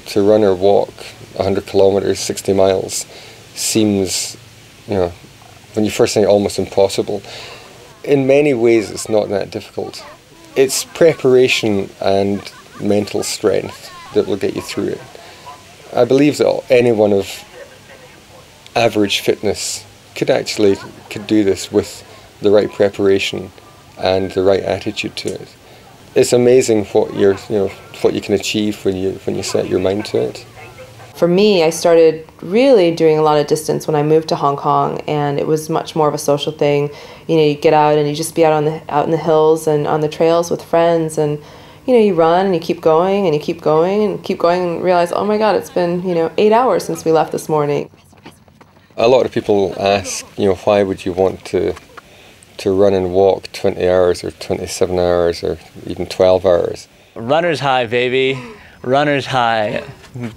To run or walk 100 kilometers, 60 miles seems, when you first think almost impossible. In many ways it's not that difficult. It's preparation and mental strength that will get you through it. I believe that anyone of average fitness could do this with the right preparation and the right attitude to it. It's amazing what you can achieve when you set your mind to it. For me, I started really doing a lot of distance when I moved to Hong Kong, and it was much more of a social thing. You get out and you just be out in the hills and on the trails with friends, and you run and you keep going and you keep going and keep going and realize, oh my God, it's been 8 hours since we left this morning. A lot of people ask, why would you want to run and walk 20 hours or 27 hours or even 12 hours? Runner's high, baby. Runner's high.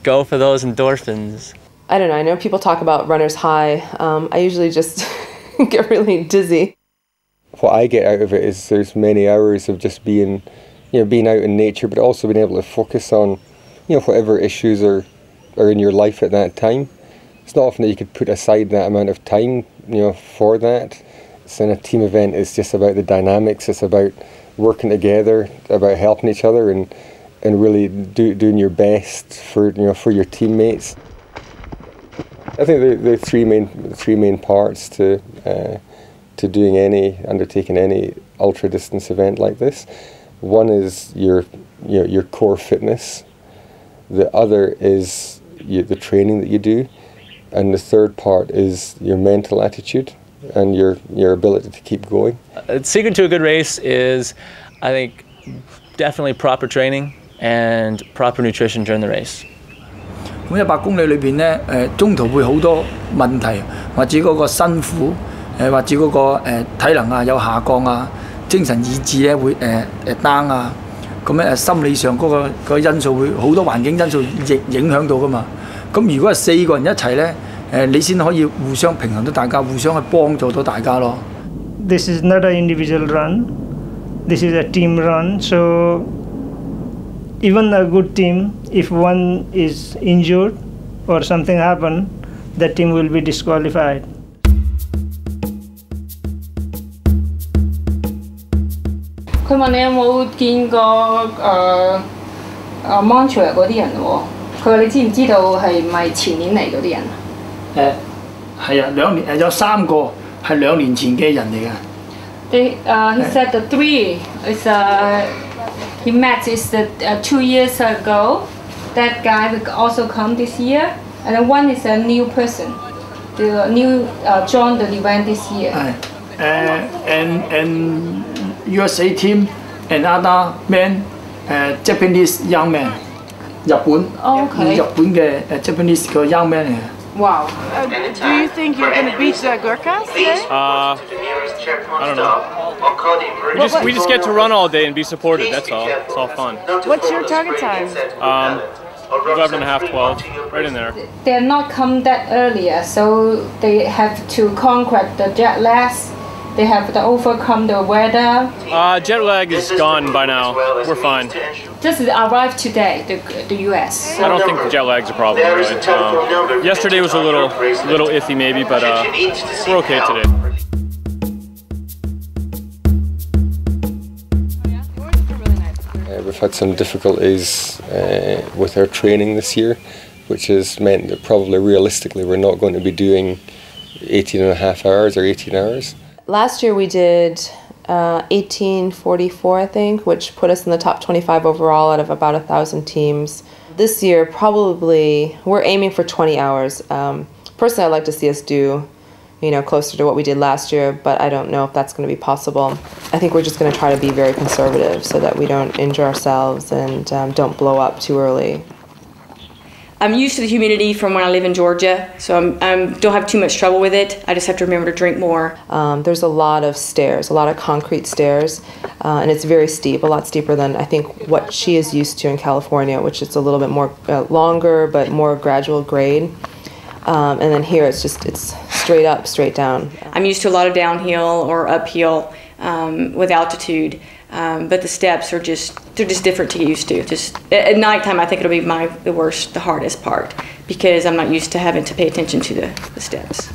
Go for those endorphins. I don't know. I know people talk about runner's high. I usually just get really dizzy. What I get out of it is there's many hours of just being out in nature, but also being able to focus on, whatever issues are in your life at that time. It's not often that you could put aside that amount of time, for that. So in a team event, it's just about the dynamics. It's about working together, about helping each other, and really doing your best for your teammates. I think the three main parts to undertaking any ultra distance event like this. One is your core fitness. The other is the training that you do, and the third part is your mental attitude and your ability to keep going. The secret to a good race is, I think, definitely proper training and proper nutrition during the race. 咁100公里裏邊咧，中途會好多問題，或者嗰個辛苦，或者嗰個體能啊有下降啊，精神意志咧會down啊，咁咧心理上嗰個因素會好多環境因素影響到噶嘛。咁如果係4個人一齊咧，你先可以互相平衡到大家，互相去幫助到大家咯。This is not an individual run. This is a team run. So even a good team, if one is injured or something happen, the team will be disqualified. 佢問你有冇見過Montreal 嗰啲人喎？佢話你知唔知道係咪前年嚟嗰啲人？係啊，2年有3個係2年前嘅人嚟嘅。He said the 3 is he met is 2 years ago. That guy will also come this year, and then one is a new person, the new joined the event this year. And USA team, another man, Japanese young man. 日本嘅Japanese 個 young man 嚟嘅。Wow. Do you think you're going to beat the Gurkhas today? I don't know. We just get to run all day and be supported. That's all. It's all fun. What's your target time? 11.5, 12, right in there. They're not come that earlier, so they have to conquer the jet lags. They have to overcome the weather. Jet lag is gone by now. We're fine. Just arrived today, the U.S. I don't think the jet lag's a problem, really. Yesterday was a little iffy maybe, but we're okay today. We've had some difficulties with our training this year, which has meant that probably realistically we're not going to be doing 18.5 hours or 18 hours. Last year we did 18:44, I think, which put us in the top 25 overall out of about 1,000 teams. This year, probably, we're aiming for 20 hours. Personally, I'd like to see us do, closer to what we did last year, but I don't know if that's going to be possible. I think we're just going to try to be very conservative so that we don't injure ourselves and don't blow up too early. I'm used to the humidity from when I live in Georgia, so I don't have too much trouble with it. I just have to remember to drink more. There's a lot of stairs, a lot of concrete stairs, and it's very steep, a lot steeper than I think what she is used to in California, which is a little bit more longer but more gradual grade. And then here it's straight up, straight down. I'm used to a lot of downhill or uphill with altitude, but the steps are just they're just different to get used to. Just at nighttime, I think it'll be the hardest part, because I'm not used to having to pay attention to the steps.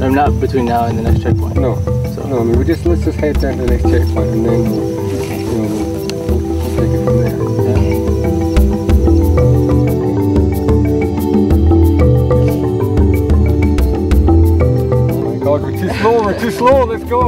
Not between now and the next checkpoint. No, so. No. I mean, let's just head down to the next checkpoint, and then we'll take it from there. Yeah. Oh my God, we're too slow. We're too slow. Let's go.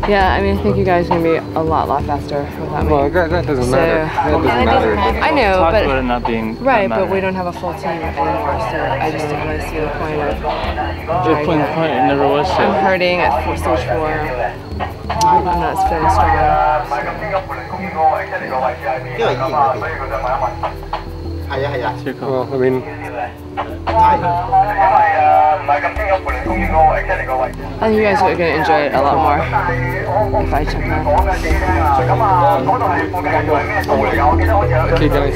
Yeah, I mean, I think you guys are going to be a lot faster without me. Well, that doesn't matter. That doesn't matter. I know, talked but about it not being right, but we don't have a full team anymore, so I just didn't really see the point of dragging it. It never was. I'm hurting at stage 4. I'm not feeling strong. Well, I mean, I think you guys are going to enjoy it a lot more if I check that. Okay, guys.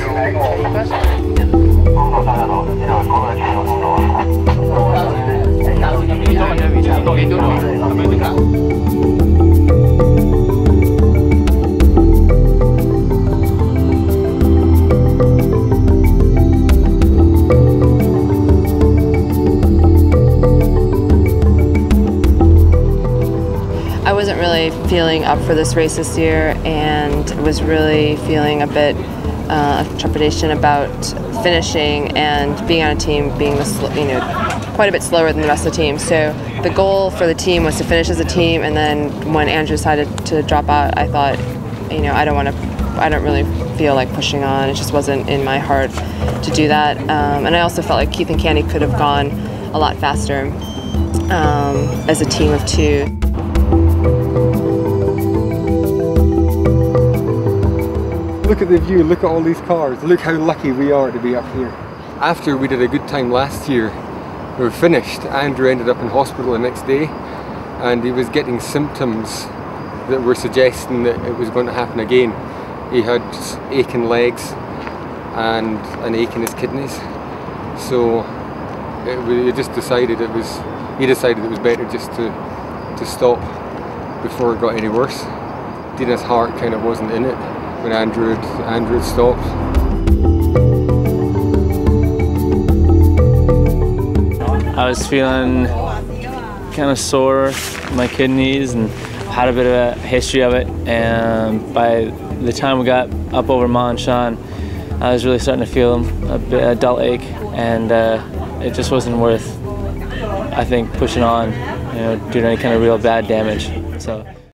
I wasn't really feeling up for this race this year, and was really feeling a bit of trepidation about finishing and being on a team being quite a bit slower than the rest of the team. So the goal for the team was to finish as a team, and then when Andrew decided to drop out, I thought, I don't really feel like pushing on. It just wasn't in my heart to do that. And I also felt like Keith and Candy could have gone a lot faster as a team of 2. Look at the view, look at all these cars, look how lucky we are to be up here. After we did a good time last year, we were finished, Andrew ended up in hospital the next day, and he was getting symptoms that were suggesting that it was going to happen again. He had aching legs and an ache in his kidneys. So he decided it was better just to stop before it got any worse. Dina's heart kind of wasn't in it when Andrew had stopped. I was feeling kind of sore in my kidneys and had a bit of a history of it, and by the time we got up over Mont Saint, I was really starting to feel a dull ache, and it just wasn't worth, I think, pushing on, doing any kind of real bad damage. So.